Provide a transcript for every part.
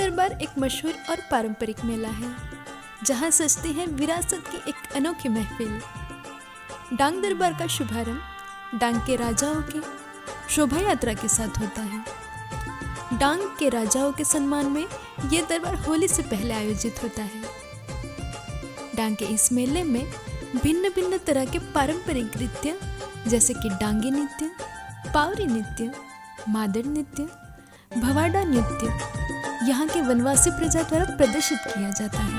दरबार एक मशहूर और पारंपरिक मेला है जहां सजती है विरासत की एक अनोखी महफिल। डांग दरबार का शुभारंभ डांग के राजाओं की शोभा यात्रा के साथ होता है। डांग के राजाओं के सम्मान में ये दरबार होली से पहले आयोजित होता है। डांग के इस मेले में भिन्न भिन्न तरह के पारंपरिक नृत्य जैसे कि डांगी नृत्य, पावरी नृत्य, मादड़ नृत्य, भवाड़ा नृत्य यहाँ के वनवासी प्रजा द्वारा प्रदर्शित किया जाता है।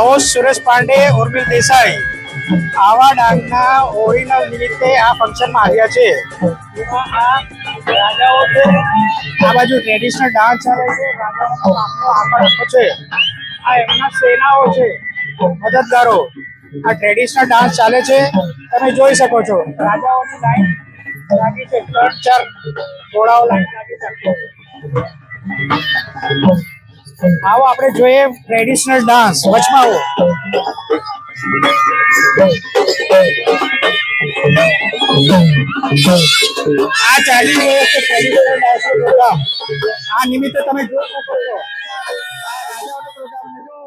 હોસ્ટ સુરેશ પાંડે, ઉર્મિલ દેસાઈ આવા ડાંગના હોળીના નિમિત્તે આ ફંક્શનમાં આવ્યા છે। એમાં આ રાજાઓ છે, આ બાજુ ટ્રેડિશનલ ડાન્સ ચાલે છે, રાજાઓનો આકર્ષણ છે, આ એમના સેનાઓ છે, મદદગારો। આ ટ્રેડિશનલ ડાન્સ ચાલે છે, તમે જોઈ શકો છો। રાજાઓની લાઈન લાગી છે, 3-4 ઘોડાઓ લાઈન લાગી છે। આવો આપણે જોઈએ ટ્રેડિશનલ ડાન્સ। વચમાં આવો, આ ચાલી રહ્યો છે ટ્રેડિશનલ ડાન્સ પ્રોગ્રામ। આ નિમિત્તે તમે જોઈ શકો છો આ રાજાઓનો પ્રોગ્રામ જો।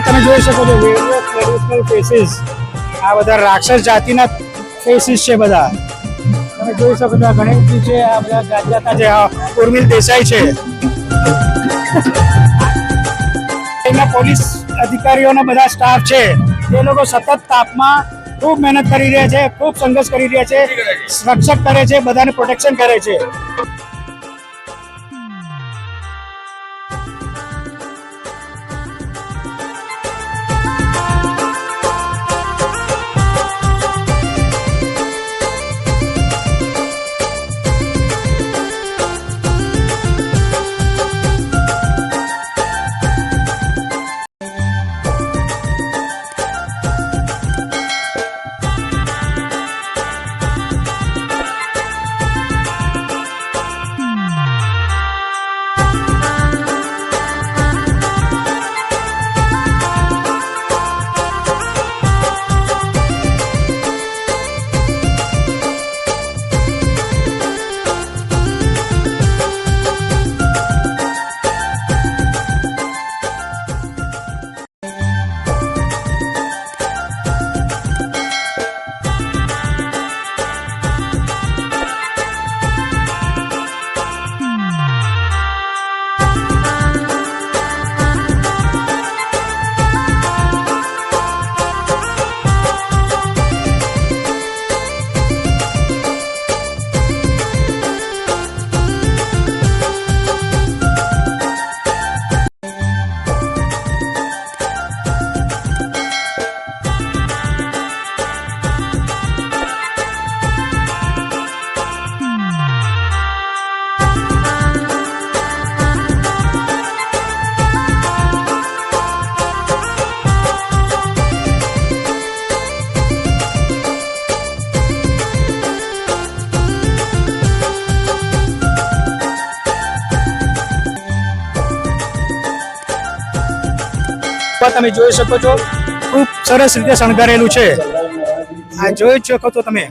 તમે જોઈ શકો છો વેરિયસ ટ્રેડિશનલ ફેસીસ। આ બધા રાક્ષસ જાતિના ફેસીસ છે બધા। તમે જોઈ શકો છો આ ગણેશજી છે, આ બધા જાતના છે, આ ઉર્મિલ દેસાઈ છે। એના પોલીસ અધિકારીઓના બધા સ્ટાફ છે, એ લોકો સતત તાપમાં ખૂબ મહેનત કરી રહ્યા છે, ખૂબ સંઘર્ષ કરી રહ્યા છે, રક્ષક કરે છે, બધાને પ્રોટેક્શન કરે છે। તમે જોઈ શકો છો ખૂબ સરસ રીતે શણગારેલું છે। આ જોઈ શકો છો તમે।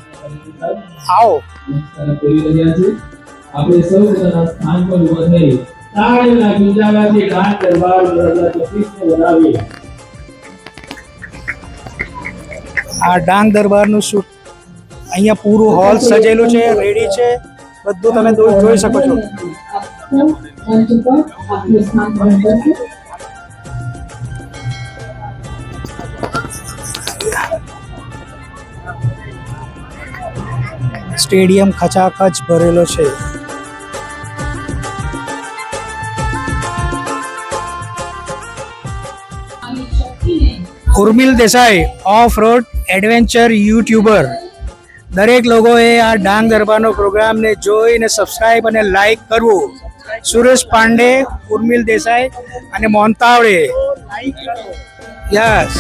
આવો આપણે સૌ સ્થાન પર ઉભા થઈ તાળીના ગુંજાવાથી ડાંગ દરબાર બનાવીએ। આ ડાંગ દરબારનું શૂટ અહીંયા પૂરું હોલ સજેલું છે, રેડી છે, બધું તમે જોઈ શકો છો। મંચ ઉપર આપનું સ્થાન ગ્રહણ કરશે. સ્ટેડિયમ ખચાખચ ભરેલો છે. Urmil Desai off road adventure YouTuber. દરેક લોકોએ આ ડાંગ દરબારનો પ્રોગ્રામને જોઈને સબસ્ક્રાઇબ અને લાઈક કરવું. સુરેશ પાંડે, ઉર્મિલ દેસાઈ અને મોહન તાવડે. યસ.